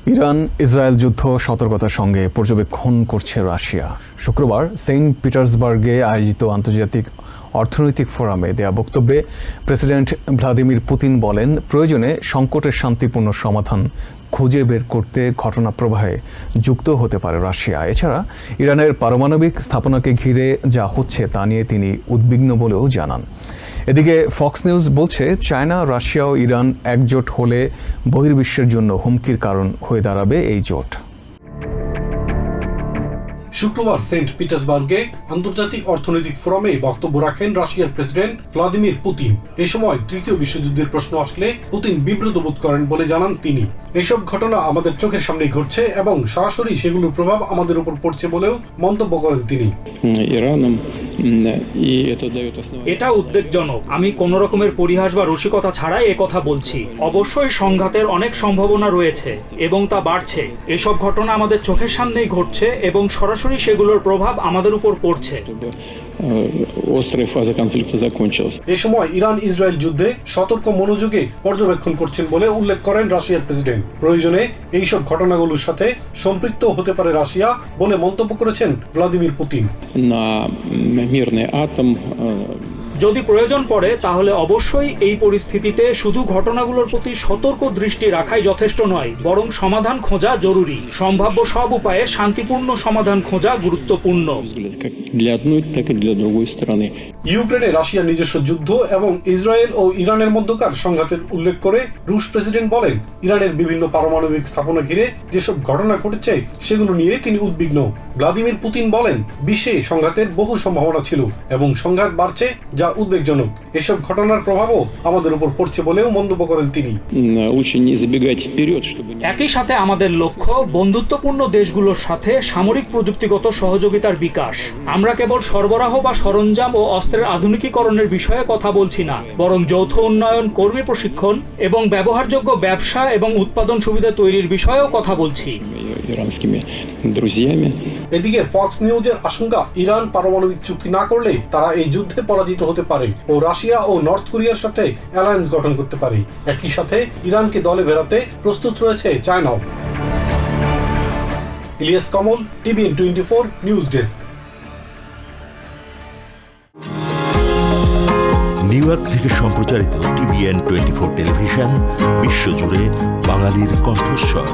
Iran Israel যুদ্ধ সতর্কতার সঙ্গে পর্যবেক্ষণ করছে রাশিয়া। শুক্রবার সেন্ট পিটার্সবার্গে আয়োজিত আন্তর্জাতিক অর্থনৈতিক ফোরামে দেয়া বক্তব্যে প্রেসিডেন্ট ভ্লাদিমির পুতিন বলেন, প্রয়োজনে সংকটের শান্তিপূর্ণ সমাধান খুঁজে বের করতে ঘটনা প্রবাহে যুক্ত হতে পারে রাশিয়া। এছাড়া ইরানের পারমাণবিক স্থাপনাকে ঘিরে যা হচ্ছে তা নিয়ে তিনি উদ্বিগ্ন বলেও জানান। এদিকে ফক্স নিউজ বলছে, চায়না, রাশিয়া ও ইরান একজোট হলে বহির্বিশ্বের জন্য হুমকির কারণ হয়ে দাঁড়াবে এই জোট। শুক্রবার সেন্ট পিটার্সবার্গে আন্তর্জাতিক অর্থনৈতিক ফোরামে বক্তব্য রাখেন রাশিয়ার প্রেসিডেন্ট ভ্লাদিমির পুতিন। এই সময় তৃতীয় বিশ্বযুদ্ধের প্রশ্ন আসলে পুতিন বিব্রত বোধ করেন বলে জানান তিনি। এইসব ঘটনা আমাদের চোখের সামনেই ঘটছে এবং সরাসরি সেগুলোর প্রভাব আমাদের উপর পড়ছে বলেও মন্তব্য করেন তিনি। এটা উদ্বেগজনক। আমি কোন রকমের পরিহাস বা রসিকতা ছাড়াই কথা বলছি। অবশ্যই সংঘাতের অনেক সম্ভাবনা রয়েছে এবং তা বাড়ছে। এসব ঘটনা আমাদের চোখের সামনেই ঘটছে এবং সরাসরি সেগুলোর প্রভাব আমাদের উপর পড়ছে। এ সময় ইরান ইসরায়েল যুদ্ধে সতর্ক মনোযোগে পর্যবেক্ষণ করছেন বলে উল্লেখ করেন রাশিয়ার প্রেসিডেন্ট। প্রয়োজনে এইসব ঘটনাগুলোর সাথে সম্পৃক্ত হতে পারে রাশিয়া বলে মন্তব্য করেছেন ভ্লাদিমির পুতিন। যদি প্রয়োজন পড়ে তাহলে অবশ্যই এই পরিস্থিতিতে শুধু ঘটনাগুলোর প্রতি সতর্ক দৃষ্টি রাখাই যথেষ্ট নয়, বরং সমাধান খোঁজা জরুরি। সম্ভাব্য সব উপায়ে শান্তিপূর্ণ সমাধান খোঁজা গুরুত্বপূর্ণ। ইউক্রেনে রাশিয়ার নিজস্ব যুদ্ধ এবং ইসরায়েল ও ইরানের মধ্যকার সংঘাতের উল্লেখ করে রুশ প্রেসিডেন্ট বলেন, ইরানের বিভিন্ন পারমাণবিক স্থাপনা ঘিরে যেসব ঘটনা ঘটেছে সেগুলো নিয়ে তিনি উদ্বিগ্ন। ভ্লাদিমির পুতিন বলেন, বিশ্বে সংঘাতের বহু সম্ভাবনা ছিল এবং সংঘাত বাড়ছে, যা উদ্বেগজনক। এসব ঘটনার প্রভাবও আমাদের উপর পড়ছে বলেও মন্তব্য করেন তিনি। একই সাথে আমাদের লক্ষ্য বন্ধুত্বপূর্ণ দেশগুলোর সাথে সামরিক প্রযুক্তিগত সহযোগিতার বিকাশ। আমরা কেবল সরবরাহ বা সরঞ্জাম ও অস্ত্রের আধুনিকীকরণের বিষয়ে কথা বলছি না, বরং যৌথ উন্নয়ন, কর্মী প্রশিক্ষণ এবং ব্যবহারযোগ্য ব্যবসা এবং উৎপাদন সুবিধা তৈরির বিষয়েও কথা বলছি। এদিকে ফক্স নিউজের আশঙ্কা, ইরান পারমাণবিক চুক্তি না করলে তারা এই যুদ্ধে পরাজিত হতে পারে ও রাশিয়া ও নর্থ কোরিয়ার সাথে অ্যালায়েন্স গঠন করতে পারে। একই সাথে ইরানকে দলে ভেড়াতে প্রস্তুত রয়েছে চায়নাও। Elias Kamal, TVN 24 news desk. New York থেকে সম্প্রচারিত টিভিএন 24 টেলিভিশন বিশ্বজুড়ে বাঙালির কণ্ঠস্বর।